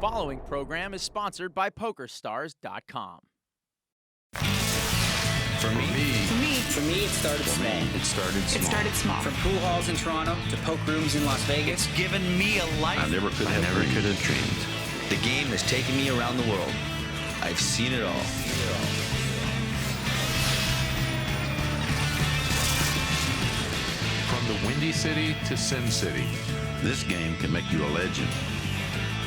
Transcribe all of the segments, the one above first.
following program is sponsored by PokerStars.com. For me, it started small. From pool halls in Toronto to poke rooms in Las Vegas. It's given me a life I never could have dreamed. The game has taken me around the world. I've seen it all. From the Windy City to Sin City. This game can make you a legend.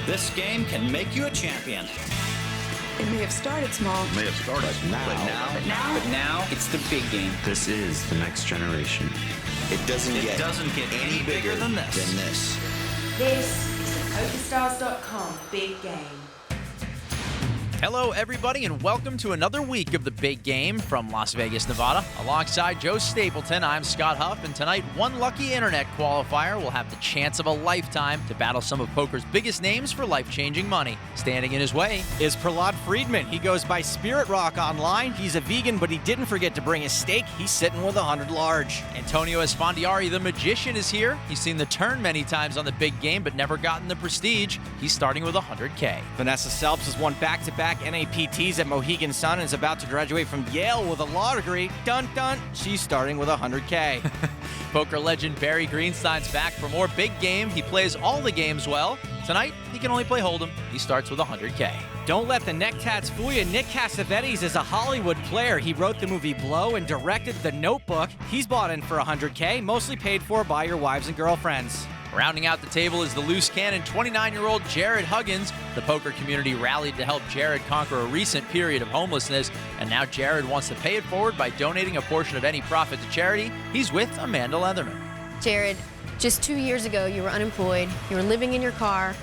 This game can make you a champion. It may have started small. It may have started But now it's the big game. This is the next generation. It doesn't get any bigger than this. This is the PokerStars.com Big Game. Hello, everybody, and welcome to another week of the Big Game from Las Vegas, Nevada. Alongside Joe Stapleton, I'm Scott Huff, and tonight, one lucky internet qualifier will have the chance of a lifetime to battle some of poker's biggest names for life-changing money. Standing in his way is Prahlad Friedman. He goes by Spirit Rock online. He's a vegan, but he didn't forget to bring his steak. He's sitting with 100 large. Antonio Esfandiari, the magician, is here. He's seen the turn many times on the Big Game, but never gotten the prestige. He's starting with 100K. Vanessa Selbst has won back-to-back NAPTs at Mohegan Sun and is about to graduate from Yale with a law degree. Dun dun. She's starting with 100K. Poker legend Barry Greenstein's back for more Big Game. He plays all the games well. Tonight, he can only play Hold'em. He starts with 100K. Don't let the neck tats fool you. Nick Cassavetes is a Hollywood player. He wrote the movie Blow and directed The Notebook. He's bought in for 100K, mostly paid for by your wives and girlfriends. Rounding out the table is the loose cannon 29-year-old Jared Huggins. The poker community rallied to help Jared conquer a recent period of homelessness, and now Jared wants to pay it forward by donating a portion of any profit to charity. He's with Amanda Leatherman. Jared, just 2 years ago, you were unemployed, you were living in your car.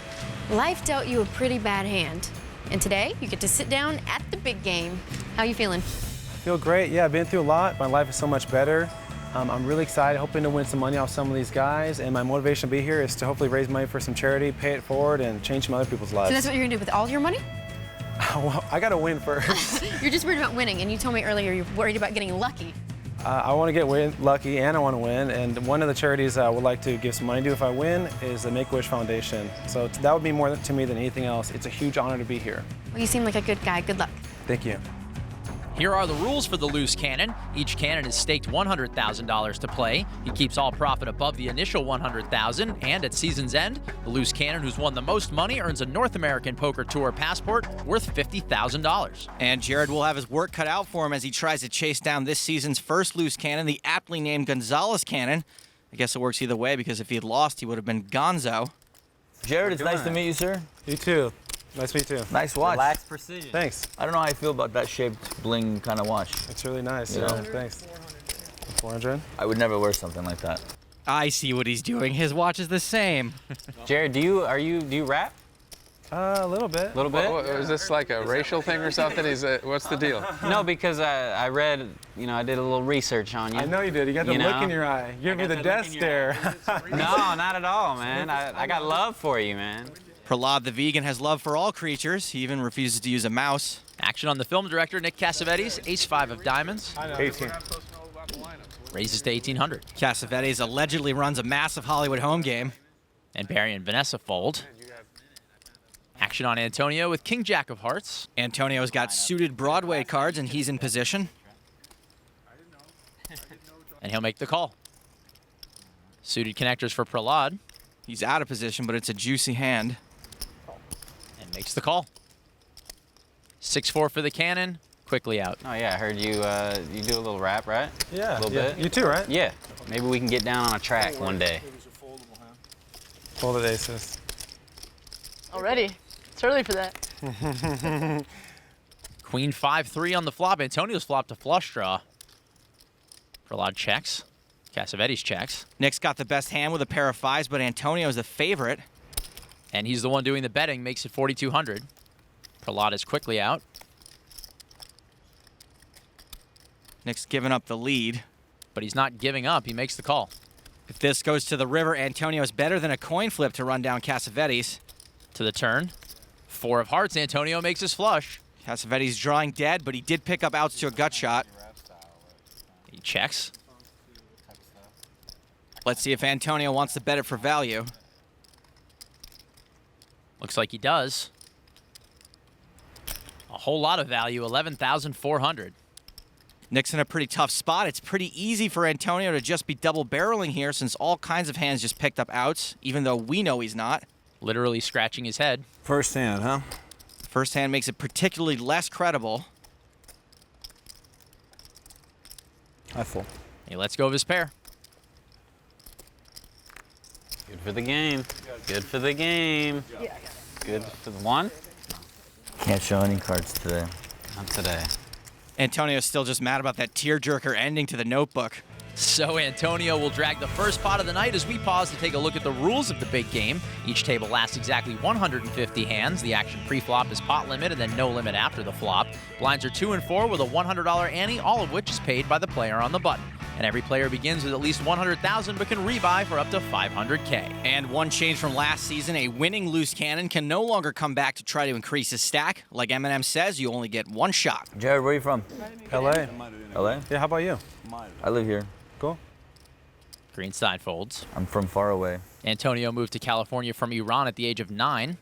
Life dealt you a pretty bad hand. And today, you get to sit down at the Big Game. How you feeling? I feel great. Yeah, I've been through a lot. My life is so much better. I'm really excited, hoping to win some money off some of these guys, and my motivation to be here is to hopefully raise money for some charity, pay it forward, and change some other people's lives. So that's what you're gonna do with all your money? Well, I gotta win first. You're just worried about winning, and you told me earlier you're worried about getting lucky. I want to get lucky, and I want to win, and one of the charities I would like to give some money to if I win is the Make-A-Wish Foundation. So that would be more to me than anything else. It's a huge honor to be here. Well, you seem like a good guy. Good luck. Thank you. Here are the rules for the loose cannon. Each cannon is staked $100,000 to play. He keeps all profit above the initial $100,000, and at season's end, the loose cannon who's won the most money earns a North American Poker Tour passport worth $50,000. And Jared will have his work cut out for him as he tries to chase down this season's first loose cannon, the aptly named Gonzalez cannon. I guess it works either way, because if he had lost, he would have been Gonzo. Jared, it's nice to meet you, sir. You too. Nice to meet you too. Nice watch. Relaxed precision. Thanks. I don't know how I feel about that shaped bling kind of watch. It's really nice. You know? Thanks. 400? I would never wear something like that. I see what he's doing. His watch is the same. Jared, do you rap? A little bit. A little bit? Is this like a racial thing or something? What's the deal? No, because I read, I did a little research on you. I know you did. You got the look in your eye. You gave me the death stare. No, not at all, man. I got love for you, man. Prahlad the vegan has love for all creatures. He even refuses to use a mouse. Action on the film director, Nick Cassavetes, ace-5 of diamonds. 18. Raises to 1,800. Cassavetes allegedly runs a massive Hollywood home game. And Barry and Vanessa fold. Action on Antonio with King-Jack of hearts. Antonio's got suited Broadway cards, and he's in position. And he'll make the call. Suited connectors for Prahlad. He's out of position, but it's a juicy hand. And makes the call. 6-4 for the cannon. Quickly out. Oh, yeah, I heard you you do a little rap, right? Yeah. A little bit? You too, right? Yeah. Maybe we can get down on a track one day. Folded aces. Already? It's early for that. Queen 5-3 on the flop. Antonio's flop to flush draw. Prahlad checks. Cassavetes checks. Nick's got the best hand with a pair of fives, but Antonio's the favorite. And he's the one doing the betting, makes it 4,200. Prahlad is quickly out. Nick's giving up the lead. But he's not giving up. He makes the call. If this goes to the river, Antonio's better than a coin flip to run down Cassavetes. To the turn. 4 of hearts. Antonio makes his flush. Cassavetes drawing dead, but he did pick up outs to a gut shot. He checks. Let's see if Antonio wants to bet it for value. Looks like he does. whole lot of value, 11,400. Nick's in a pretty tough spot. It's pretty easy for Antonio to just be double barreling here since all kinds of hands just picked up outs, even though we know he's not. Literally scratching his head. First hand, huh? First hand makes it particularly less credible. I fold. He lets go of his pair. Good for the game. Good for the game. Good for the one. Can't show any cards today. Not today. Antonio's still just mad about that tearjerker ending to the notebook. So Antonio will drag the first pot of the night as we pause to take a look at the rules of the big game. Each table lasts exactly 150 hands. The action pre-flop is pot limit and then no limit after the flop. Blinds are 2 and 4 with a $100 ante, all of which is paid by the player on the button. And every player begins with at least 100,000 but can rebuy for up to 500K. And one change from last season, a winning loose cannon can no longer come back to try to increase his stack. Like Eminem says, you only get one shot. Jared, where are you from? LA. LA? Yeah, how about you? I live here. Cool. Greenstein folds. I'm from far away. Antonio moved to California from Iran at the age of 9.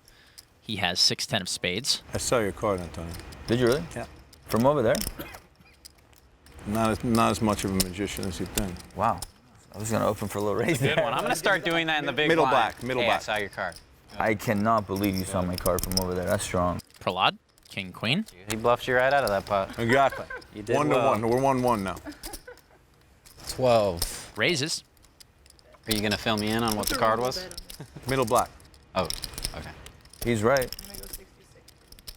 He has 6-10 of spades. I saw your card, Antonio. Did you really? Yeah. From over there? Not as much of a magician as you think. Wow. I was going to open for a little raise Good there. one. I'm going to start doing that in the big Middle blind. back, middle Hey, back. I saw your card. I cannot believe you saw my card from over there. That's strong. Prahlad, king, queen. He bluffed you right out of that pot. Exactly. You did 1 well. to 1. We're 1-1 now. 12. Raises. Are you going to fill me in on what the card was? Middle black. Oh, okay. He's right.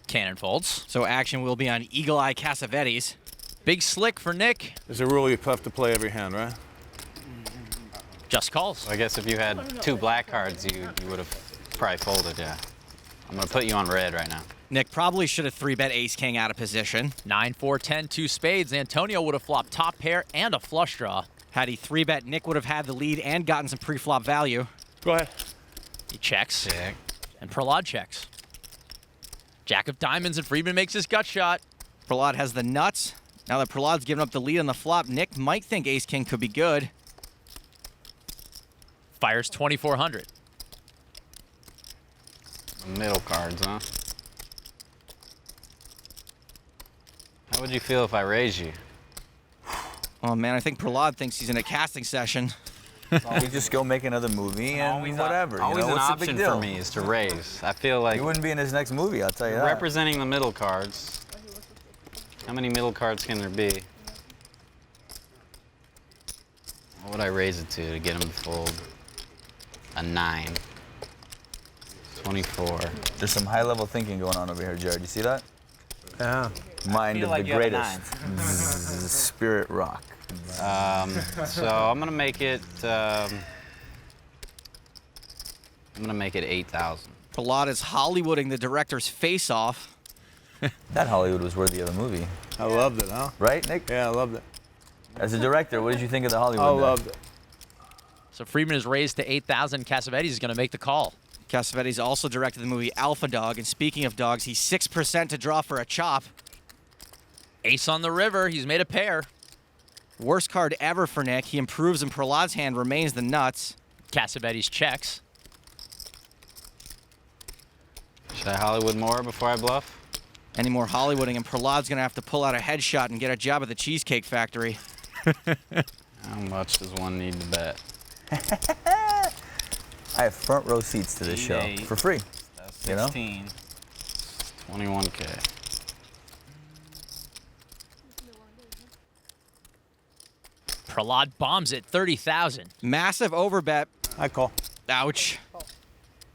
Cannon folds. So action will be on Eagle Eye Cassavetes. Big slick for Nick. There's a rule you have to play every hand, right? Just calls. I guess if you had 2 black cards, you would have probably folded, yeah. I'm going to put you on red right now. Nick probably should have 3-bet ace-king out of position. 9, 4, 10, 2 spades. Antonio would have flopped top pair and a flush draw. Had he 3-bet, Nick would have had the lead and gotten some pre-flop value. Go ahead. He checks. Check. And Prahlad checks. Jack of diamonds and Friedman makes his gut shot. Prahlad has the nuts. Now that Prahlad's given up the lead on the flop, Nick might think ace-king could be good. Fires 2,400. Middle cards, huh? How would you feel if I raise you? Oh man, I think Prahlad thinks he's in a casting session. We just go make another movie and whatever. Always you know, an what's the option big deal? for me is to raise. I feel like You wouldn't be in his next movie, I'll tell you that. representing the middle cards. How many middle cards can there be? What would I raise it to get him to fold? A 9. 24. There's some high-level thinking going on over here, Jared. You see that? Yeah. Mind feel of like the you have a greatest. Spirit rock. So I'm gonna make it. I'm gonna make it 8,000. Prahlad is Hollywooding the director's face off. That Hollywood was worthy of a movie. I loved it, huh? Right, Nick? Yeah, I loved it. As a director, what did you think of the Hollywood? I there? loved it. So Friedman is raised to 8,000. Cassavetes is going to make the call. Cassavetes also directed the movie Alpha Dog, and speaking of dogs, he's 6% to draw for a chop. Ace on the river. He's made a pair. Worst card ever for Nick. He improves and Prahlad's hand remains the nuts. Cassavetes checks. Should I Hollywood more before I bluff? Any more Hollywooding, and Prahlad's going to have to pull out a headshot and get a job at the Cheesecake Factory. How much does one need to bet? I have front row seats to this show 8, for free. That's You know? 16. 21K. Prahlad bombs it, 30,000. Massive overbet. I call. Ouch.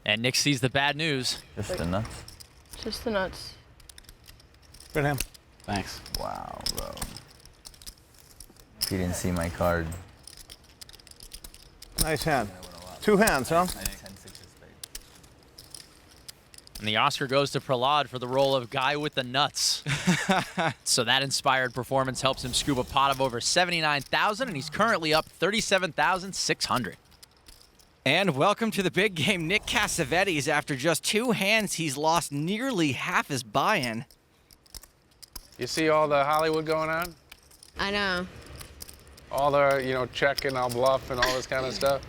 And Nick sees the bad news. Just the nuts. Just the nuts. Good hand. Thanks. Wow, bro. If you didn't see my card. Nice hand. 2 hands, huh? And the Oscar goes to Prahlad for the role of guy with the nuts. So that inspired performance helps him scoop a pot of over 79,000, and he's currently up 37,600. And welcome to the big game, Nick Cassavetes. After just 2 hands, he's lost nearly half his buy-in. You see all the Hollywood going on? I know. All the, check and I'll bluff and all this kind of stuff?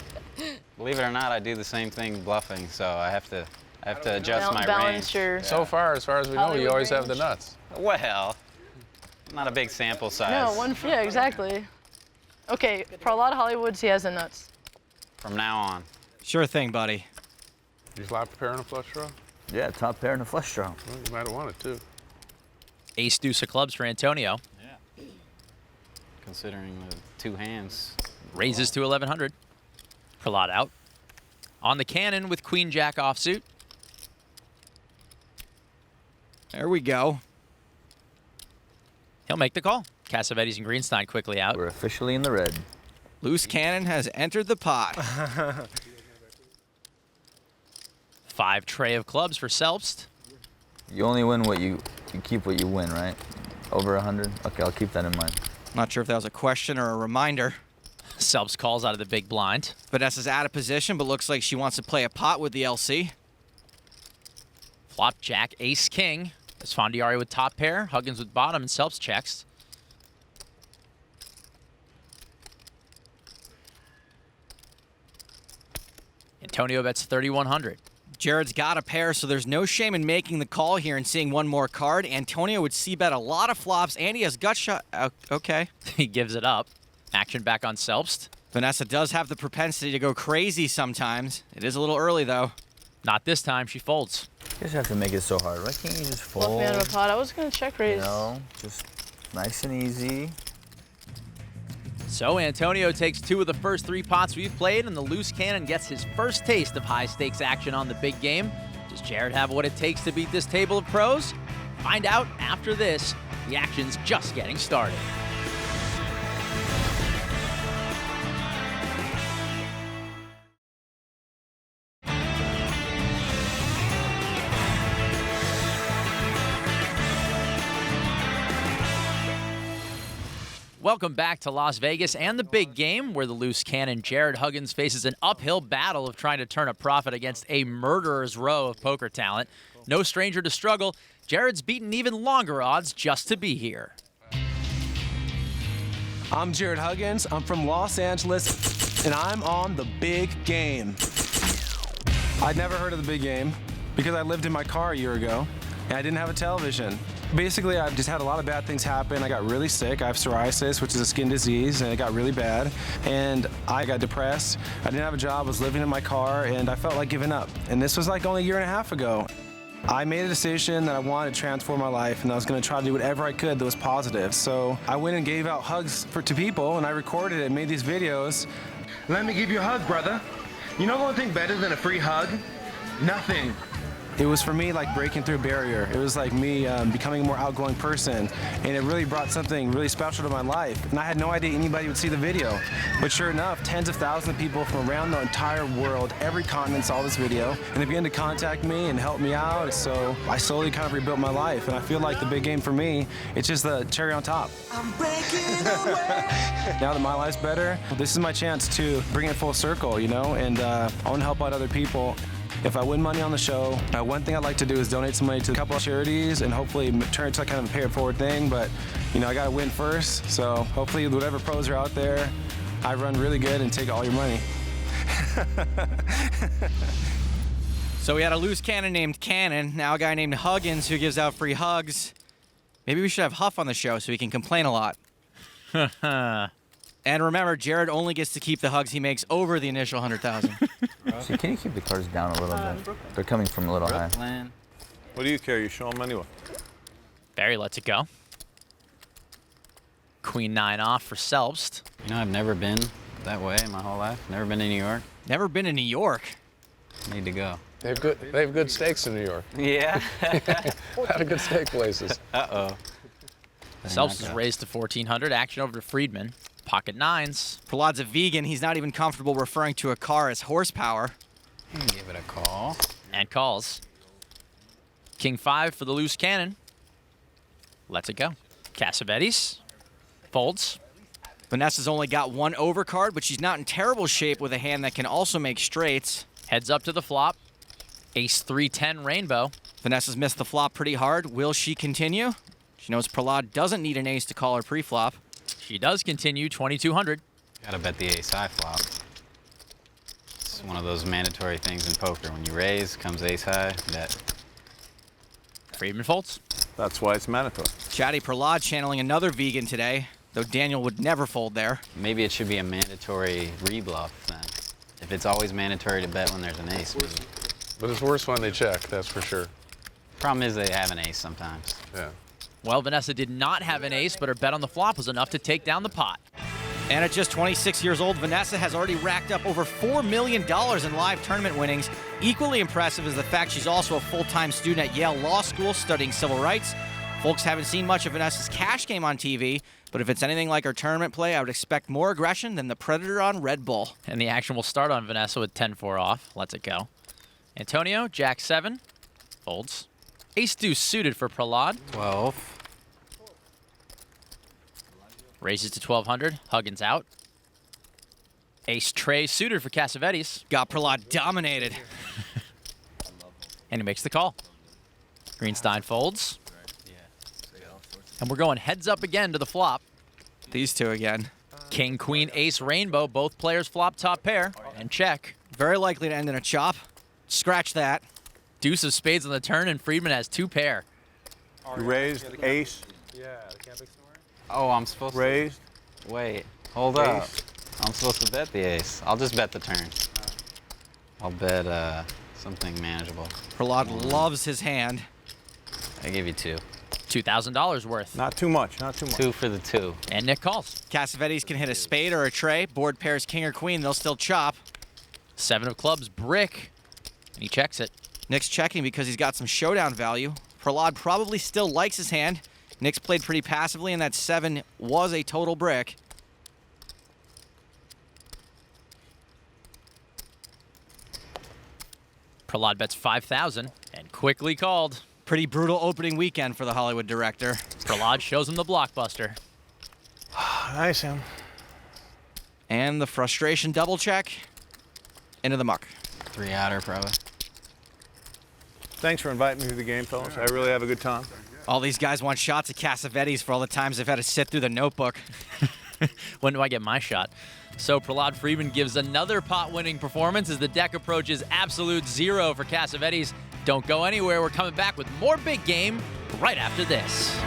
Believe it or not, I do the same thing bluffing, so I have to have to adjust my balance range. So far, as we know, you always have the nuts. Well, not a big sample size. No, yeah, exactly. Okay, for a lot of Hollywoods, he has the nuts. From now on. Sure thing, buddy. You flop a pair and a flush draw? Yeah, top pair and a flush draw. Well, you might have won it, too. Ace deuce of clubs for Antonio. Yeah. Considering the two hands. Raises to 1100. Prahlad out. On the cannon with queen jack offsuit. There we go. He'll make the call. Cassavetes and Greenstein quickly out. We're officially in the red. Loose cannon has entered the pot. 5 tray of clubs for Selbst. You only win what you keep what you win, right? Over 100? Okay, I'll keep that in mind. Not sure if that was a question or a reminder. Selbst calls out of the big blind. Vanessa's out of position, but looks like she wants to play a pot with the LC. Flop jack, ace king. Esfandiari with top pair, Huggins with bottom, and Selbst checks. Antonio bets 3,100. Jared's got a pair, so there's no shame in making the call here and seeing one more card. Antonio would c-bet a lot of flops, and he has gut shot. Okay. He gives it up. Action back on Selbst. Vanessa does have the propensity to go crazy sometimes. It is a little early, though. Not this time. She folds. You guys have to make it so hard. Why can't you just fold? Bluff me out of a pot. I was going to check raise. You know, just nice and easy. So Antonio takes 2 of the first 3 pots we've played, and the loose cannon gets his first taste of high-stakes action on the big game. Does Jared have what it takes to beat this table of pros? Find out after this. The action's just getting started. Welcome back to Las Vegas and the big game, where the loose cannon Jared Huggins faces an uphill battle of trying to turn a profit against a murderer's row of poker talent. No stranger to struggle, Jared's beaten even longer odds just to be here. I'm Jared Huggins. I'm from Los Angeles, and I'm on the big game. I'd never heard of the big game because I lived in my car a year ago, and I didn't have a television. Basically, I've just had a lot of bad things happen. I got really sick. I have psoriasis, which is a skin disease, and it got really bad. And I got depressed. I didn't have a job. I was living in my car, and I felt like giving up. And this was like only a year and a half ago. I made a decision that I wanted to transform my life, and I was going to try to do whatever I could that was positive. So I went and gave out hugs to people, and I recorded it and made these videos. Let me give you a hug, brother. You know one thing better than a free hug? Nothing. It was for me like breaking through a barrier. It was like me becoming a more outgoing person, and it really brought something really special to my life. And I had no idea anybody would see the video. But sure enough, tens of thousands of people from around the entire world, every continent saw this video, and they began to contact me and help me out. So I slowly kind of rebuilt my life, and I feel like the big game for me, it's just the cherry on top. I'm breaking away. Now that my life's better, this is my chance to bring it full circle, you know, and I want to help out other people. If I win money on the show, one thing I'd like to do is donate some money to a couple of charities and hopefully turn it to kind of a pay-it-forward thing. But, you know, I got to win first. So hopefully whatever pros are out there, I run really good and take all your money. So we had a loose cannon named Cannon, now a guy named Huggins who gives out free hugs. Maybe we should have Huff on the show so he can complain a lot. And remember, Jared only gets to keep the hugs he makes over the initial 100,000. So can you keep the cards down a little bit? They're coming from a little high. What do you care? You show them anyway. Barry lets it go. Queen 9 off for Selbst. You know, I've never been that way in my whole life. Never been to New York. Never been to New York. Need to go. They have good steaks in New York. Yeah. A lot of good steak places. Uh-oh. Selbst is raised to 1,400. Action over to Friedman. Pocket 9s. Prahlad's a vegan. He's not even comfortable referring to a car as horsepower. Give it a call. And calls. King 5 for the loose cannon. Lets it go. Cassavetes folds. Vanessa's only got one overcard, but she's not in terrible shape with a hand that can also make straights. Heads up to the flop. Ace 3-10 rainbow. Vanessa's missed the flop pretty hard. Will she continue? She knows Prahlad doesn't need an ace to call her pre-flop. She does continue, 2,200. Gotta bet the ace high flop. It's one of those mandatory things in poker. When you raise, comes ace high, bet. Friedman folds. That's why it's mandatory. Chatty Prahlad channeling another vegan today, though Daniel would never fold there. Maybe it should be a mandatory rebluff then. If it's always mandatory to bet when there's an ace, maybe. But it's worse when they check, that's for sure. Problem is they have an ace sometimes. Yeah. Well, Vanessa did not have an ace, but her bet on the flop was enough to take down the pot. And at just 26 years old, Vanessa has already racked up over $4 million in live tournament winnings. Equally impressive is the fact she's also a full-time student at Yale Law School studying civil rights. Folks haven't seen much of Vanessa's cash game on TV, but if it's anything like her tournament play, I would expect more aggression than the Predator on Red Bull. And the action will start on Vanessa with 10-4 off. Lets it go. Antonio, Jack 7, folds. Ace deuce suited for Prahlad. 12. Raises to 1200. Huggins out. Ace tray suited for Cassavetes. Got Prahlad dominated. And he makes the call. Greenstein folds. And we're going heads up again to the flop. These two again. King, queen, ace, rainbow. Both players flop top pair. And check. Very likely to end in a chop. Scratch that. Deuce of spades on the turn, and Friedman has 2 pair. You raised, ace. Oh, I'm supposed to. Raised. Wait, hold up. I'm supposed to bet the ace. I'll just bet the turn. I'll bet something manageable. Prahlad loves his hand. I give you 2. $2,000 worth. Not too much, not too much. 2 for the 2. And Nick calls. Cassavetes can hit a spade or a tray. Board pairs king or queen, they'll still chop. 7 of clubs, brick. And he checks it. Nick's checking because he's got some showdown value. Prahlad probably still likes his hand. Nick's played pretty passively, and that 7 was a total brick. Prahlad bets 5,000 and quickly called. Pretty brutal opening weekend for the Hollywood director. Prahlad shows him the blockbuster. Nice him. And the frustration double check into the muck. 3 outer, probably. Thanks for inviting me to the game, fellas. I really have a good time. All these guys want shots at Cassavetes for all the times they've had to sit through the notebook. When do I get my shot? So Prahlad Friedman gives another pot-winning performance as the deck approaches absolute 0 for Cassavetes. Don't go anywhere. We're coming back with more big game right after this.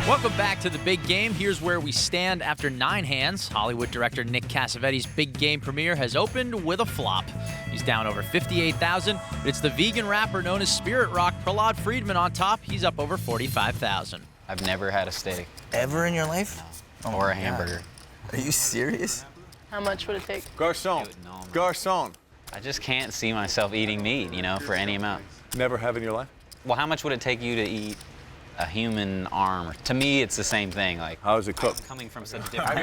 Welcome back to the big game. Here's where we stand after 9 hands. Hollywood director Nick Cassavetes' big game premiere has opened with a flop. He's down over 58,000, but it's the vegan rapper known as Spirit Rock, Prahlad Friedman, on top. He's up over 45,000. I've never had a steak. Ever in your life? No. Or a hamburger. Are you serious? How much would it take? Garçon. Garçon. I just can't see myself eating meat, you know, for any amount. Never have in your life? Well, how much would it take you to eat a human arm? To me, it's the same thing. Like, how is it cooked? Coming from such different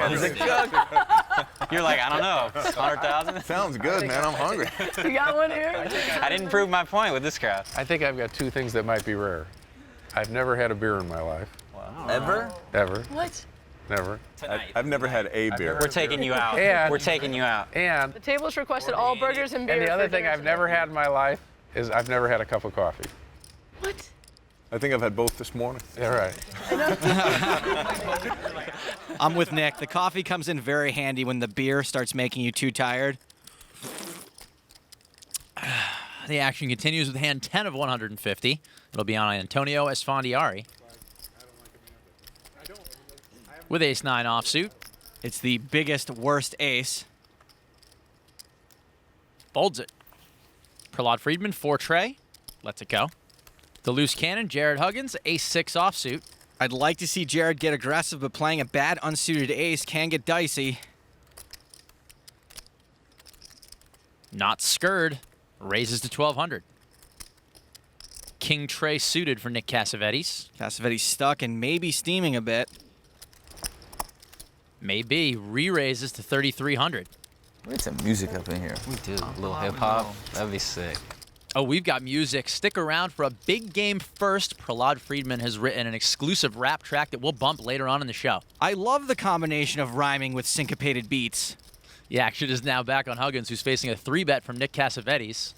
You're like, I don't know, 100,000? Sounds good, man. I'm hungry. You got one here? I didn't prove my point with this crowd. I think I've got 2 things that might be rare. I've never had a beer in my life. Wow. Ever? Ever. What? Never. I've never had a beer. We're taking you out. And, we're taking you out. And The table's requested all burgers and beer. the other for thing dinner I've never had in my life is I've never had a cup of coffee. What? I think I've had both this morning. Yeah, right. I'm with Nick. The coffee comes in very handy when the beer starts making you too tired. The action continues with hand 10 of 150. It'll be on Antonio Esfandiari. With ace-9 offsuit. It's the biggest, worst ace. Folds it. Prahlad Friedman, 4 tray. Lets it go. The loose cannon, Jared Huggins, ace-6 offsuit. I'd like to see Jared get aggressive, but playing a bad unsuited ace can get dicey. Not scurred. Raises to 1,200. King tray suited for Nick Cassavetes. Cassavetes stuck and maybe steaming a bit. Maybe. Re-raises to 3,300. We need some music up in here. We do. A little hip-hop. That'd be sick. Oh, we've got music. Stick around for a big game first. Prahlad Friedman has written an exclusive rap track that we'll bump later on in the show. I love the combination of rhyming with syncopated beats. The action is now back on Huggins, who's facing a 3-bet from Nick Cassavetes.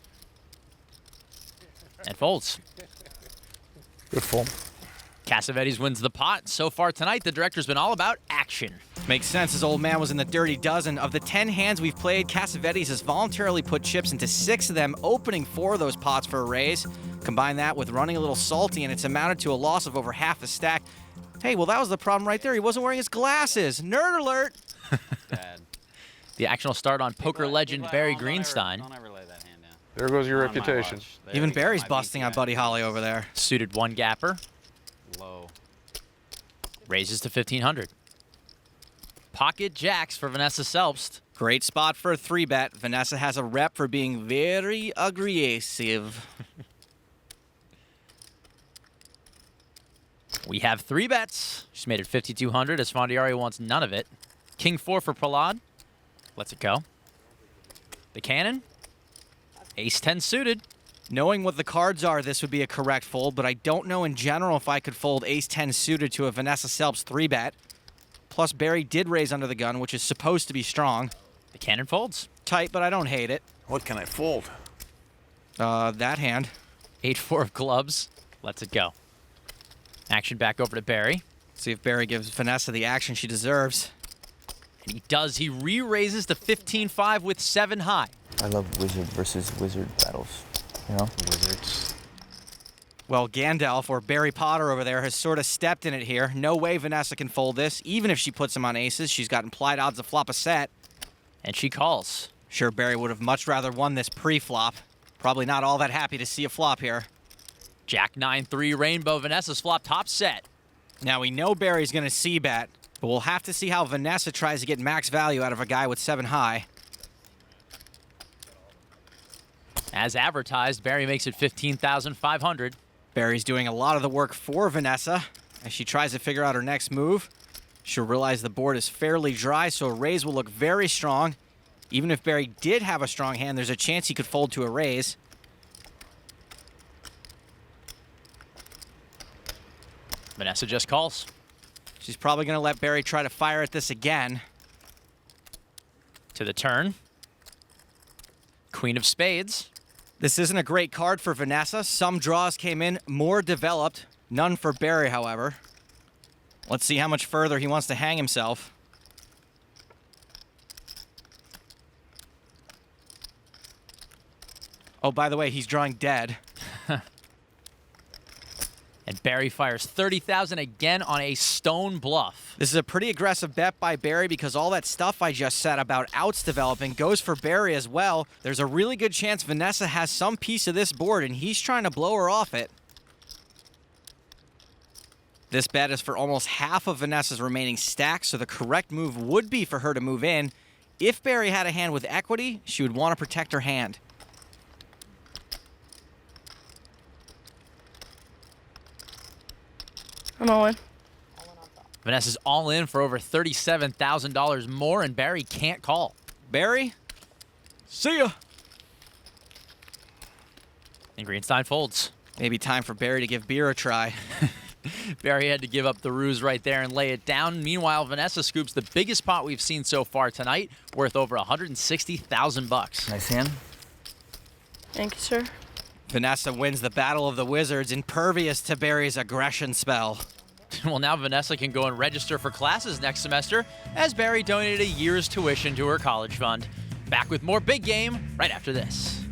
And folds. Good fold. Cassavetes wins the pot. So far tonight, the director's been all about action. Makes sense. His old man was in the dirty dozen. Of the 10 hands we've played, Cassavetes has voluntarily put chips into 6 of them, opening 4 of those pots for a raise. Combine that with running a little salty, and it's amounted to a loss of over half the stack. Hey, well, that was the problem right there. He wasn't wearing his glasses. Nerd alert. Dad. The action will start on poker legend Barry Greenstein. Don't ever lay that hand down. There goes your On my reputation. watch. There Even you go, Barry's my busting on BTN. Buddy Holly over there. Suited 1 gapper. Low. Raises to 1,500. Pocket jacks for Vanessa Selbst. Great spot for a 3-bet. Vanessa has a rep for being very aggressive. We have 3 bets. She's made it 5,200. Esfandiari wants none of it. King 4 for Prahlad. Lets it go. The cannon. Ace 10 suited. Knowing what the cards are, this would be a correct fold, but I don't know in general if I could fold ace-10 suited to a Vanessa Selbst 3-bet. Plus, Barry did raise under the gun, which is supposed to be strong. The cannon folds. Tight, but I don't hate it. What can I fold? That hand. 8-4 of clubs. Lets it go. Action back over to Barry. See if Barry gives Vanessa the action she deserves. And he does. He re-raises to 15-5 with 7 high. I love wizard versus wizard battles. You know? Wizards. Well, Gandalf, or Barry Potter over there, has sort of stepped in it here. No way Vanessa can fold this. Even if she puts him on aces, she's got implied odds to flop a set. And she calls. Sure, Barry would have much rather won this pre-flop. Probably not all that happy to see a flop here. Jack 9-3 rainbow. Vanessa's flop top set. Now, we know Barry's going to c-bet, but we'll have to see how Vanessa tries to get max value out of a guy with 7 high. As advertised, Barry makes it 15,500. Barry's doing a lot of the work for Vanessa. As she tries to figure out her next move, she'll realize the board is fairly dry, so a raise will look very strong. Even if Barry did have a strong hand, there's a chance he could fold to a raise. Vanessa just calls. She's probably going to let Barry try to fire at this again. To the turn. Queen of spades. This isn't a great card for Vanessa. Some draws came in more developed. None for Barry, however. Let's see how much further he wants to hang himself. Oh, by the way, he's drawing dead. And Barry fires 30,000 again on a stone bluff. This is a pretty aggressive bet by Barry because all that stuff I just said about outs developing goes for Barry as well. There's a really good chance Vanessa has some piece of this board and he's trying to blow her off it. This bet is for almost half of Vanessa's remaining stack, so the correct move would be for her to move in. If Barry had a hand with equity, she would want to protect her hand. I'm all in. Vanessa's all in for over $37,000 more, and Barry can't call. Barry, see ya. And Greenstein folds. Maybe time for Barry to give beer a try. Barry had to give up the ruse right there and lay it down. Meanwhile, Vanessa scoops the biggest pot we've seen so far tonight, worth over $160,000. Nice hand. Thank you, sir. Vanessa wins the Battle of the Wizards, impervious to Barry's aggression spell. Well, now Vanessa can go and register for classes next semester, as Barry donated a year's tuition to her college fund. Back with more Big Game right after this.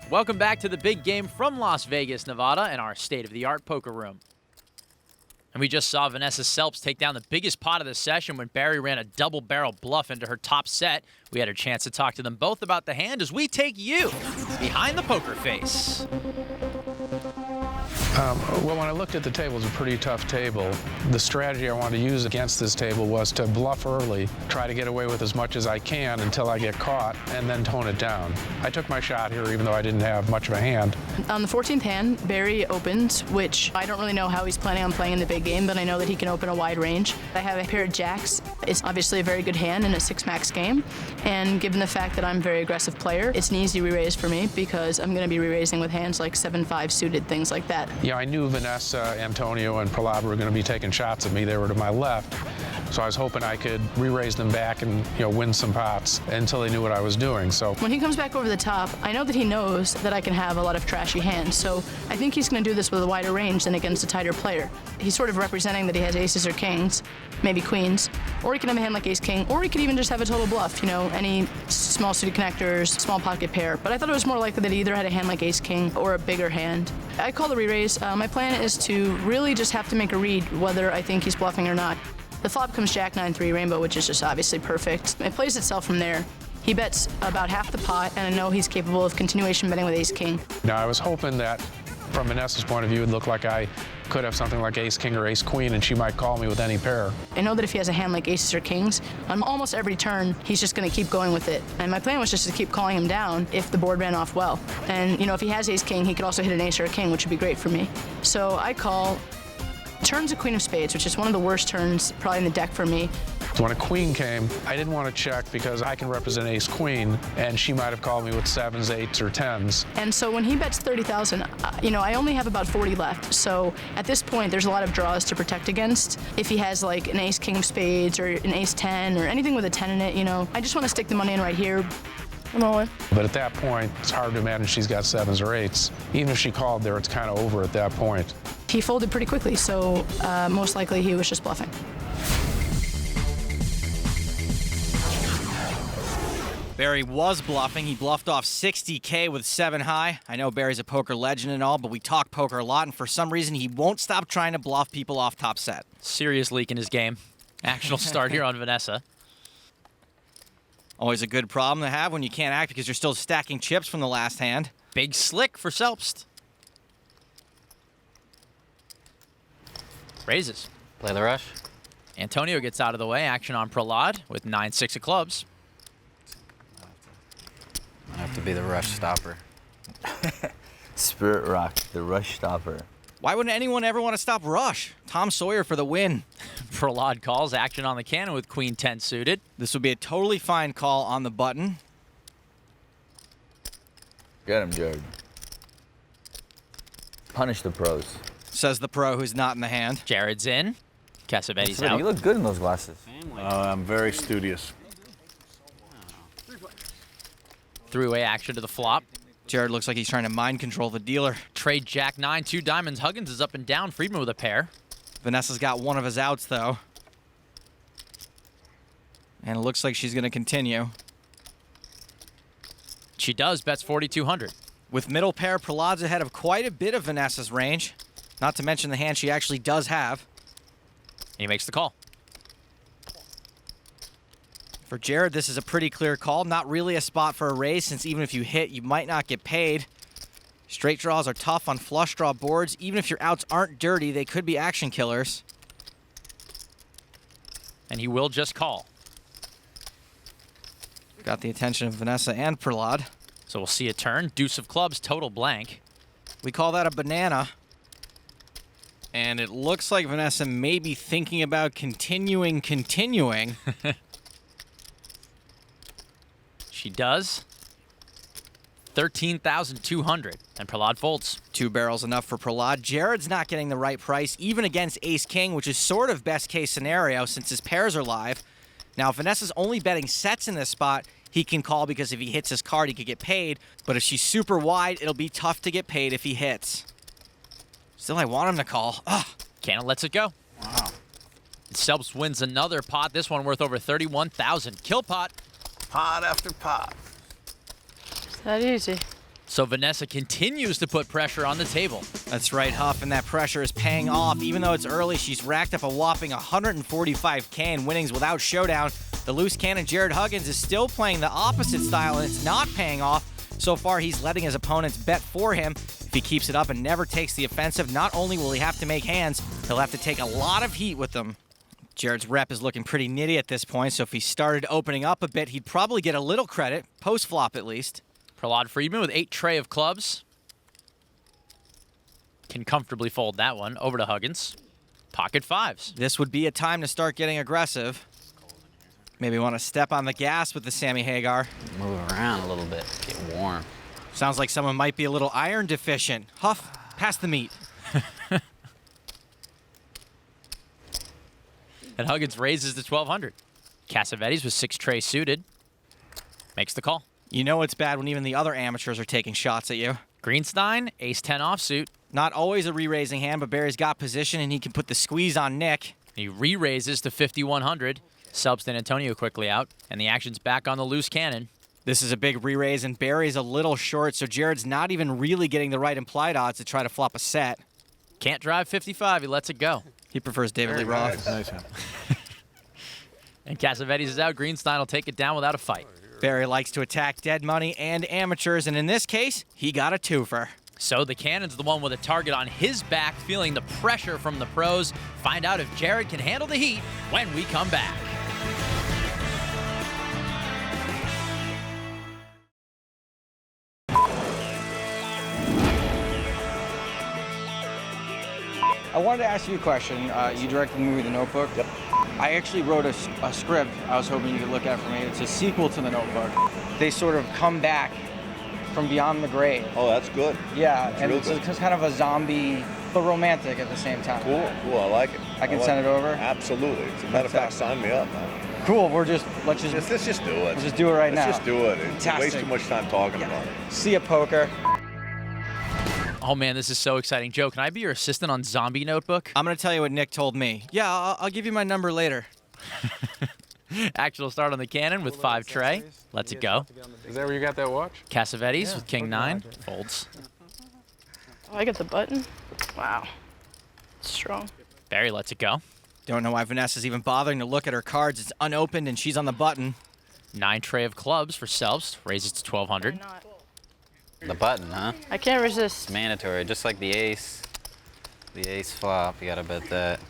Welcome back to the Big Game from Las Vegas, Nevada, and our state-of-the-art poker room. And we just saw Vanessa Selbst take down the biggest pot of the session when Barry ran a double-barrel bluff into her top set. We had a chance to talk to them both about the hand as we take you behind the poker face. Well, when I looked at the table, it was a pretty tough table. The strategy I wanted to use against this table was to bluff early, try to get away with as much as I can until I get caught, and then tone it down. I took my shot here, even though I didn't have much of a hand. On the 14th hand, Barry opened, which I don't really know how he's planning on playing in the big game, but I know that he can open a wide range. I have a pair of jacks. It's obviously a very good hand in a 6-max game, and given the fact that I'm a very aggressive player, it's an easy re-raise for me because I'm going to be re-raising with hands like 7-5 suited, things like that. Yeah, I knew Vanessa, Antonio, and Prahlad were going to be taking shots at me. They were to my left. So I was hoping I could re-raise them back and win some pots until they knew what I was doing. So when he comes back over the top, I know that he knows that I can have a lot of trashy hands. So I think he's going to do this with a wider range than against a tighter player. He's sort of representing that he has aces or kings, maybe queens, or he can have a hand like ace-king, or he could even just have a total bluff, any small suited connectors, small pocket pair. But I thought it was more likely that he either had a hand like ace-king or a bigger hand. I call the re-raise. My plan is to really just have to make a read whether I think he's bluffing or not. The flop comes Jack 9-3 rainbow, which is just obviously perfect. It plays itself from there. He bets about half the pot, and I know he's capable of continuation betting with ace-king. Now I was hoping that from Vanessa's point of view, it would look like I could have something like ace-king or ace-queen, and she might call me with any pair. I know that if he has a hand like aces or kings, on almost every turn, he's just going to keep going with it. And my plan was just to keep calling him down if the board ran off well. And, if he has ace-king, he could also hit an ace or a king, which would be great for me. So I call. Turns a queen of spades, which is one of the worst turns probably in the deck for me. So when a queen came, I didn't want to check because I can represent ace-queen, and she might have called me with 7s, 8s, or 10s. And so when he bets 30,000, I only have about 40 left. So at this point, there's a lot of draws to protect against. If he has like an ace-king of spades or an ace-10 or anything with a 10 in it, I just want to stick the money in right here. I'm all in. But at that point, it's hard to imagine she's got 7s or 8s. Even if she called there, it's kind of over at that point. He folded pretty quickly, so most likely he was just bluffing. Barry was bluffing. He bluffed off 60K with 7 high. I know Barry's a poker legend and all, but we talk poker a lot, and for some reason he won't stop trying to bluff people off top set. Serious leak in his game. Action will start here on Vanessa. Always a good problem to have when you can't act because you're still stacking chips from the last hand. Big slick for Selbst. Raises. Play the rush. Antonio gets out of the way. Action on Prahlad with 9-6 of clubs. I have to be the rush stopper. Spirit Rock, the rush stopper. Why wouldn't anyone ever want to stop rush? Tom Sawyer for the win. Prahlad calls. Action on the cannon with queen 10 suited. This would be a totally fine call on the button. Get him, Jared. Punish the pros. Says the pro who's not in the hand. Jared's in. Cassavetes out. You look good in those glasses. I'm very studious. Three-way action to the flop. Jared looks like he's trying to mind control the dealer. Trade Jack 9, 2 diamonds. Huggins is up and down. Friedman with a pair. Vanessa's got one of his outs, though. And it looks like she's going to continue. She does. Bets 4,200. With middle pair, Prahlad's ahead of quite a bit of Vanessa's range. Not to mention the hand she actually does have. And he makes the call. For Jared, this is a pretty clear call. Not really a spot for a raise, since even if you hit, you might not get paid. Straight draws are tough on flush draw boards. Even if your outs aren't dirty, they could be action killers. And he will just call. Got the attention of Vanessa and Prahlad. So we'll see a turn. Deuce of clubs, total blank. We call that a banana. And it looks like Vanessa may be thinking about continuing. She does. 13,200. And Prahlad folds. 2 barrels enough for Prahlad. Jared's not getting the right price, even against ace-king, which is sort of best-case scenario since his pairs are live. Now, if Vanessa's only betting sets in this spot, he can call because if he hits his card, he could get paid. But if she's super wide, it'll be tough to get paid if he hits. Still, I want him to call. Ugh. Cannon lets it go. Wow. Selbst wins another pot, this one worth over 31,000. Kill pot. Pot after pot. It's that easy. So Vanessa continues to put pressure on the table. That's right, Huff, and that pressure is paying off. Even though it's early, she's racked up a whopping 145K in winnings without showdown. The loose cannon Jared Huggins is still playing the opposite style, and it's not paying off. So far, he's letting his opponents bet for him. If he keeps it up and never takes the offensive, not only will he have to make hands, he'll have to take a lot of heat with them. Jared's rep is looking pretty nitty at this point, so if he started opening up a bit, he'd probably get a little credit, post-flop at least. Prahlad Friedman with 8 tray of clubs. Can comfortably fold that one. Over to Huggins. Pocket fives. This would be a time to start getting aggressive. Maybe want to step on the gas with the Sammy Hagar. Move around a little bit, get warm. Sounds like someone might be a little iron deficient. Huff, pass the meat. And Huggins raises to 1,200. Cassavetes with 6 tray suited. Makes the call. You know it's bad when even the other amateurs are taking shots at you. Greenstein, ace-10 offsuit. Not always a re-raising hand, but Barry's got position, and he can put the squeeze on Nick. He re-raises to 5,100. Selbst and Antonio quickly out, and the action's back on the loose cannon. This is a big re-raise, and Barry's a little short, so Jared's not even really getting the right implied odds to try to flop a set. Can't drive 55. He lets it go. He prefers David Lee Roth. Nice. And Cassavetes is out. Greenstein will take it down without a fight. Barry likes to attack dead money and amateurs, and in this case, he got a twofer. So the cannon's the one with a target on his back, feeling the pressure from the pros. Find out if Jared can handle the heat when we come back. I wanted to ask you a question. You directed the movie The Notebook. Yep. I actually wrote a script I was hoping you could look at for me. It's a sequel to The Notebook. They sort of come back from beyond the grave. Oh, that's good. Yeah, that's and real it's good. kind of a zombie, but romantic at the same time. Cool, I like it. I can send it over? Absolutely. As a matter of fact, sign me up, man. Cool, let's just Let's just do it. Let's just do it right now. Let's just do it. It's Fantastic. waste too much time talking about it. See ya, poker. Oh, man, this is so exciting. Joe, can I be your assistant on Zombie Notebook? I'm going to tell you what Nick told me. Yeah, I'll give you my number later. Action will start on the cannon with 5 tray. Lets it go. Is that where you got that watch? Cassavetes with king 9. Folds. Oh, I got the button. Wow. Strong. Barry lets it go. Don't know why Vanessa's even bothering to look at her cards. It's unopened, and she's on the button. 9 tray of clubs for Selbst. Raises to 1,200. The button, huh? I can't resist. It's mandatory, just like the ace. The ace flop, you gotta bet that.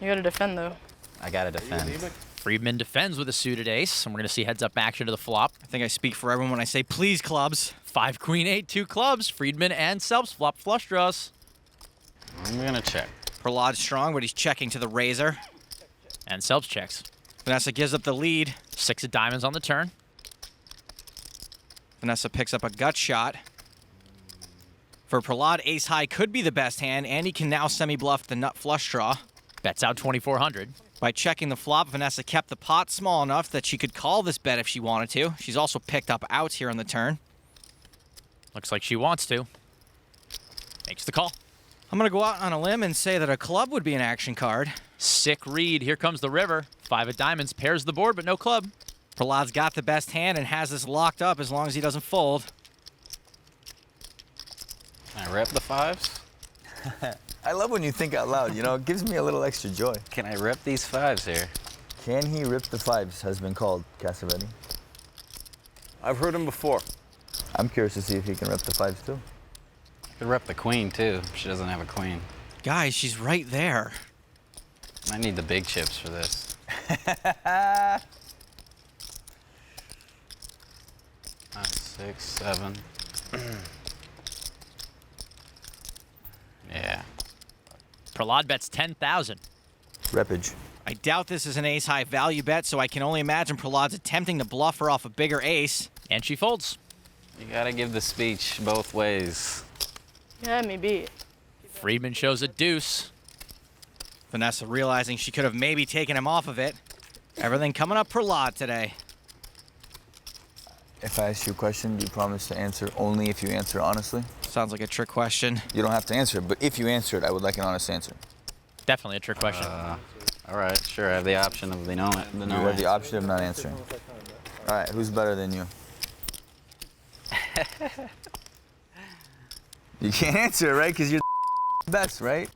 You gotta defend, though. I gotta defend. Friedman defends with a suited ace, and we're going to see heads-up action to the flop. I think I speak for everyone when I say, please, clubs. 5 queen 8, 2 clubs. Friedman and Selbst flop flush draws. I'm gonna check. Prahlad's strong, but he's checking to the razor. And Selbst checks. Vanessa gives up the lead. 6 of diamonds on the turn. Vanessa picks up a gut shot. For Prahlad, ace high could be the best hand, and he can now semi-bluff the nut flush draw. Bets out 2,400. By checking the flop, Vanessa kept the pot small enough that she could call this bet if she wanted to. She's also picked up outs here on the turn. Looks like she wants to. Makes the call. I'm going to go out on a limb and say that a club would be an action card. Sick read. Here comes the river. 5 of diamonds pairs the board, but no club. Prahlad's got the best hand and has this locked up as long as he doesn't fold. Can I rip the 5s? I love when you think out loud, you know, it gives me a little extra joy. Can I rip these 5s here? Can he rip the 5s has been called, Cassavetes. I've heard him before. I'm curious to see if he can rip the 5s too. I could rip the queen too. She doesn't have a queen. Guys, she's right there. I need the big chips for this. 5, 6, 7. Yeah. Prahlad bets 10,000. Reppage. I doubt this is an ace-high value bet, so I can only imagine Prahlad's attempting to bluff her off a bigger ace. And she folds. You gotta give the speech both ways. Yeah, maybe. Friedman shows a deuce. Vanessa realizing she could have maybe taken him off of it. Everything coming up Prahlad today. If I ask you a question, do you promise to answer only if you answer honestly? Sounds like a trick question. You don't have to answer it, but if you answer it, I would like an honest answer. Definitely a trick question. All right, sure. I have the option of the no. You have the option of not answering. All right, who's better than you? You can't answer it, right? Because you're the best, right?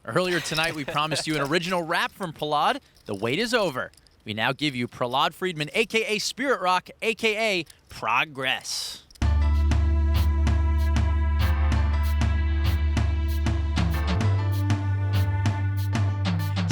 Earlier tonight, we promised you an original rap from Prahlad. The wait is over. We now give you Prahlad Friedman, a.k.a. Spirit Rock, a.k.a. Progress.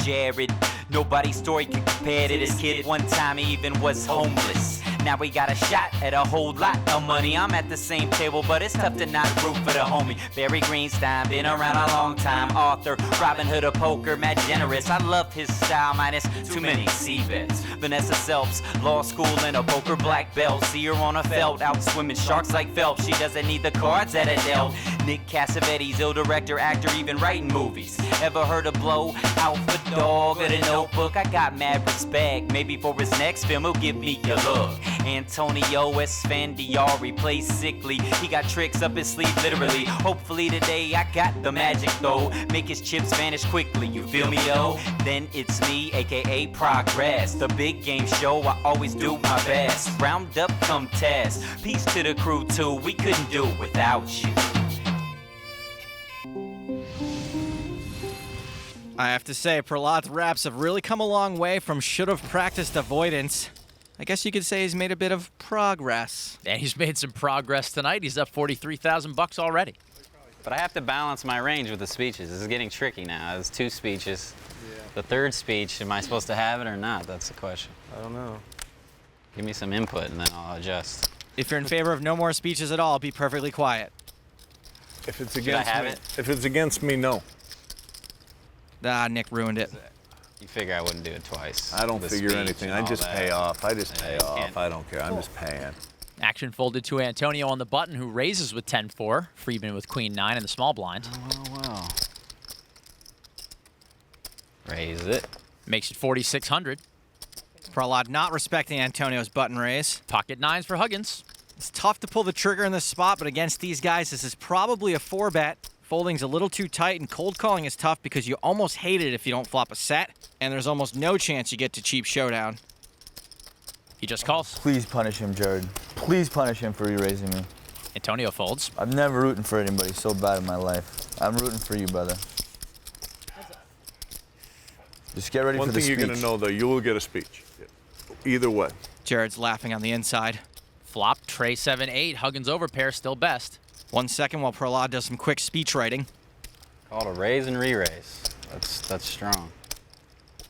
Jared, nobody's story can compare to this kid. One time he even was homeless. Now we got a shot at a whole lot of money. I'm at the same table, but it's tough to not root for the homie. Barry Greenstein, been around a long time. Author, Robin Hood of poker, mad generous. I love his style, minus too many C-bets. Vanessa Selbst, law school and a poker black belt. See her on a felt, out swimming sharks like Phelps. She doesn't need the cards that are dealt. Nick Cassavetes, ill director, actor, even writing movies. Ever heard of Blow Out for Dog or The Notebook? I got mad respect. Maybe for his next film, he'll give me a look. Antonio Esfandiari plays sickly. He got tricks up his sleeve, literally. Hopefully today I got the magic though. Make his chips vanish quickly, you feel me though? Then it's me, aka Progress. The big game show, I always do my best. Round up, come test. Peace to the crew too, we couldn't do it without you. I have to say, Prahlad's raps have really come a long way from should-have practiced avoidance. I guess you could say he's made a bit of progress. And he's made some progress tonight. He's up 43,000 bucks already. But I have to balance my range with the speeches. This is getting tricky now. There's 2 speeches. Yeah. The third speech, am I supposed to have it or not? That's the question. I don't know. Give me some input and then I'll adjust. If you're in favor of no more speeches at all, be perfectly quiet. If it's Should against I have me, it? if it's against me, no. Ah, Nick ruined it. You figure I wouldn't do it twice. I don't The figure speech anything. and I all just that. pay off. I just Yeah, pay you off. can't- I don't care. I'm just paying. Action folded to Antonio on the button, who raises with 10-4. Friedman with queen 9 in the small blind. Wow. Raise it. Makes it 4,600. Prahlad not respecting Antonio's button raise. Pocket 9s for Huggins. It's tough to pull the trigger in this spot, but against these guys, this is probably a 4-bet. Folding's a little too tight, and cold calling is tough because you almost hate it if you don't flop a set, and there's almost no chance you get to cheap showdown. He just calls. Please punish him, Jared. Please punish him for erasing me. Antonio folds. I've never rooting for anybody so bad in my life. I'm rooting for you, brother. Just get ready for the speech. One thing you're going to know, though, you will get a speech. Either way. Jared's laughing on the inside. Flop, tray 7-8. Huggins overpair, still best. 1 second while Prahlad does some quick speech writing. Called a raise and re-raise. That's strong.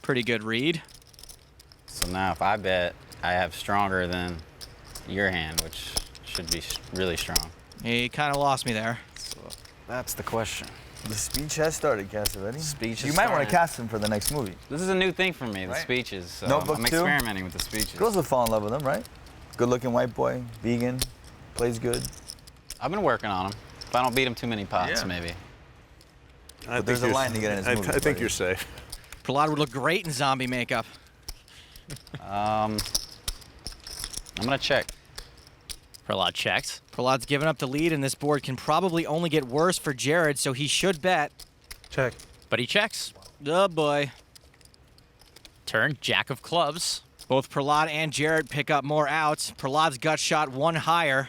Pretty good read. So now if I bet, I have stronger than your hand, which should be really strong. He kind of lost me there. So that's the question. The speech has started, Cassavetes. Speech You has might want started. to cast him for the next movie. This is a new thing for me, the Right. speeches. So Notebook I'm too? experimenting with the speeches. Girls will fall in love with him, right? Good-looking white boy, vegan, plays good. I've been working on him. If I don't beat him too many pots, Yeah. maybe. But there's a line to get in his movie. I think buddy. you're safe. Prahlad would look great in zombie makeup. I'm gonna check. Prahlad checks. Prahlad's given up the lead, and this board can probably only get worse for Jared, so he should bet. Check. But he checks. Oh boy. Turn, jack of clubs. Both Prahlad and Jared pick up more outs. Prahlad's gut shot 1 higher.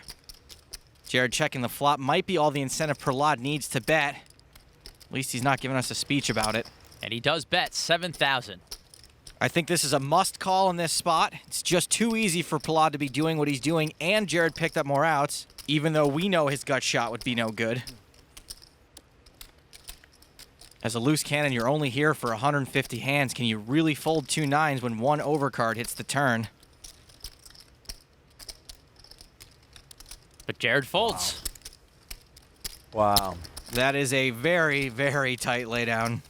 Jared checking the flop might be all the incentive Prahlad needs to bet. At least he's not giving us a speech about it. And he does bet 7,000. I think this is a must call in this spot. It's just too easy for Prahlad to be doing what he's doing, and Jared picked up more outs, even though we know his gut shot would be no good. As a loose cannon, you're only here for 150 hands. Can you really fold 2 9s when 1 overcard hits the turn? But Jared folds. Wow. That is a very, very tight laydown.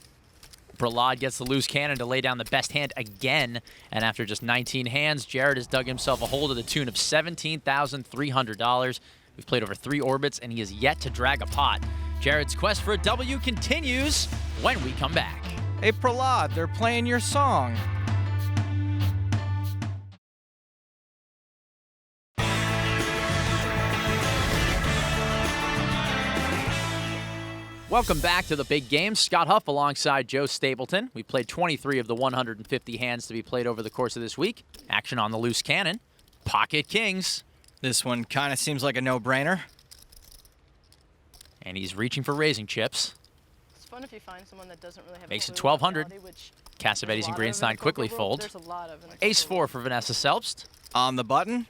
Prahlad gets the loose cannon to lay down the best hand again. And after just 19 hands, Jared has dug himself a hole to the tune of $17,300. We've played over 3 orbits, and he has yet to drag a pot. Jared's quest for a W continues when we come back. Hey, Prahlad, they're playing your song. Welcome back to the big game. Scott Huff alongside Joe Stapleton. We played 23 of the 150 hands to be played over the course of this week. Action on the loose cannon. Pocket kings. This one kind of seems like a no-brainer. And he's reaching for raising chips. It's fun if you find someone that doesn't really have Makes a it clue about 1,200. reality, which Cassavetes and there's a lot of in Greenstein the quickly poker world. fold. There's a lot of in the Ace 4 for Vanessa Selbst. On the button.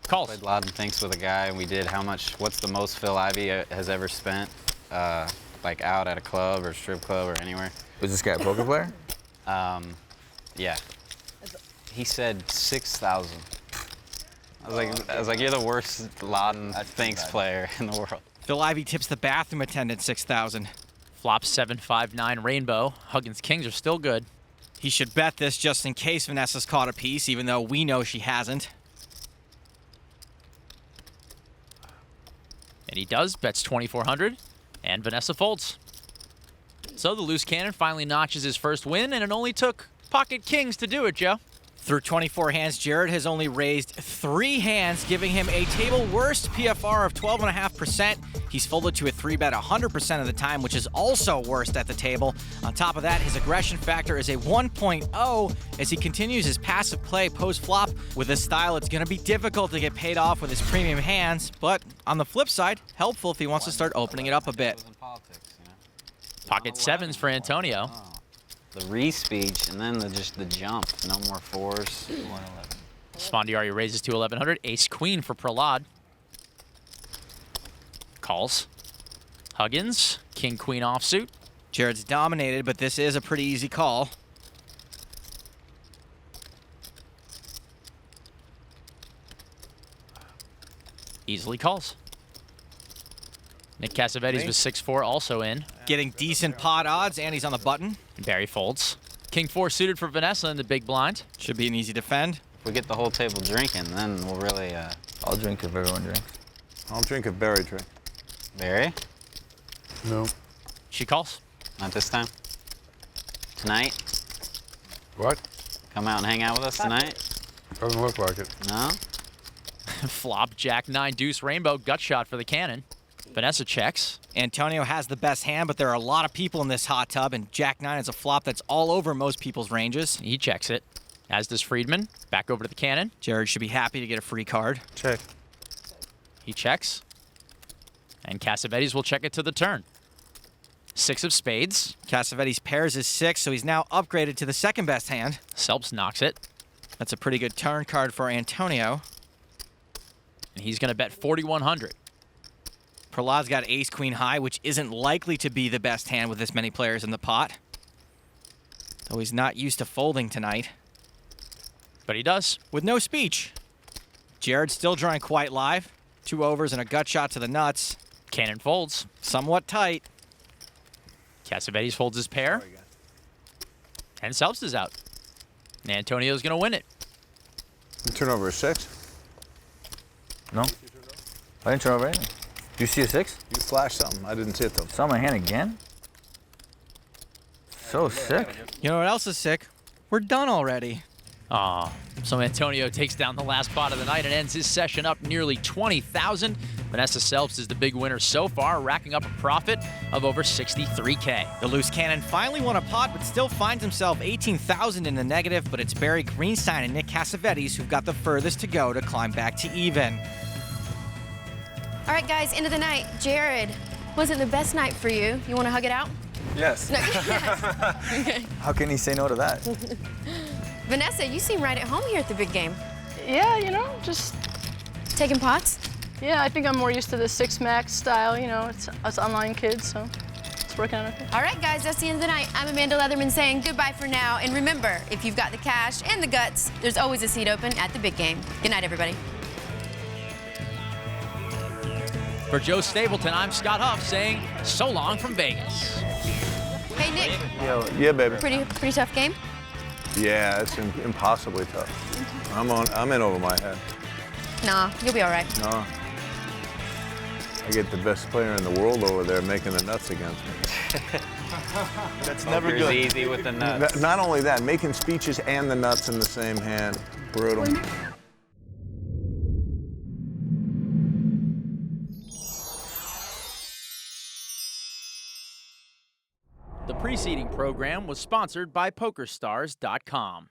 Calls. Played Loud and Thinks with a guy, and we did what's the most Phil Ivey has ever spent, like out at a club or strip club or anywhere. Was this guy a poker player? Yeah. He said 6,000. I was like, you're the worst Laden Thanks player in the world. Phil Ivey tips the bathroom attendant 6,000. Flop 7-5-9 rainbow. Huggins kings are still good. He should bet this just in case Vanessa's caught a piece, even though we know she hasn't. And he does, bets 2,400, and Vanessa folds. So the loose cannon finally notches his first win, and it only took pocket kings to do it, Joe. Through 24 hands, Jared has only raised 3 hands, giving him a table worst PFR of 12.5%. He's folded to a 3-bet 100% of the time, which is also worst at the table. On top of that, his aggression factor is a 1.0 as he continues his passive play post-flop. With this style, it's going to be difficult to get paid off with his premium hands, but on the flip side, helpful if he wants to start opening it up a bit. Pocket sevens for Antonio. The re-speech, and then just the jump. No more 4s. Esfandiari raises to 1,100. Ace-queen for Prahlad. Calls. Huggins, king-queen offsuit. Jared's dominated, but this is a pretty easy call. Easily calls. Nick Cassavetes with 6-4 also in. Getting decent pot odds, and he's on the button. Barry folds. King 4 suited for Vanessa in the big blind. Should be an easy defend. If we get the whole table drinking, then we'll really... I'll drink if everyone drinks. I'll drink if Barry drinks. Barry? No. She calls. Not this time. Tonight? What? Come out and hang out with us tonight? Doesn't look like it. No? Flop, Jack 9 deuce rainbow, gut shot for the cannon. Vanessa checks. Antonio has the best hand, but there are a lot of people in this hot tub, and Jack 9 is a flop that's all over most people's ranges. He checks it, as does Friedman. Back over to the cannon. Jared should be happy to get a free card. Check. He checks. And Cassavetes will check it to the turn. 6 of spades. Cassavetes pairs his 6, so he's now upgraded to the second best hand. Selbst knocks it. That's a pretty good turn card for Antonio. And he's going to bet 4,100. Prahlad's got ace-queen high, which isn't likely to be the best hand with this many players in the pot. Though he's not used to folding tonight. But he does. With no speech. Jared's still drawing quite live. 2 overs and a gut shot to the nuts. Cannon folds. Somewhat tight. Cassavetes folds his pair. And Selbst is out. And Antonio's going to win it. You turn over a 6? No. I didn't turn over anything. Do you see a 6? You flashed something. I didn't see it though. Saw my hand again? So sick. You know what else is sick? We're done already. Aw. So Antonio takes down the last pot of the night and ends his session up nearly 20,000. Vanessa Selbst is the big winner so far, racking up a profit of over 63K. The loose cannon finally won a pot, but still finds himself 18,000 in the negative, but it's Barry Greenstein and Nick Cassavetes who've got the furthest to go to climb back to even. All right, guys, end of the night. Jared, wasn't the best night for you. You want to hug it out? Yes. No, yes. Okay. How can he say no to that? Vanessa, you seem right at home here at the big game. Yeah, you know, just taking pots. Yeah, I think I'm more used to the 6 max style. You know, it's us online kids, so it's working out okay. All right, guys, that's the end of the night. I'm Amanda Leatherman saying goodbye for now. And remember, if you've got the cash and the guts, there's always a seat open at the big game. Good night, everybody. For Joe Stapleton, I'm Scott Huff saying so long from Vegas. Hey, Nick. Yeah, baby. Pretty tough game? Yeah, it's impossibly tough. I'm in over my head. Nah, you'll be all right. No. I get the best player in the world over there making the nuts against me. That's never good. Easy with the nuts. Not only that, making speeches and the nuts in the same hand. Brutal. The preceding program was sponsored by PokerStars.com.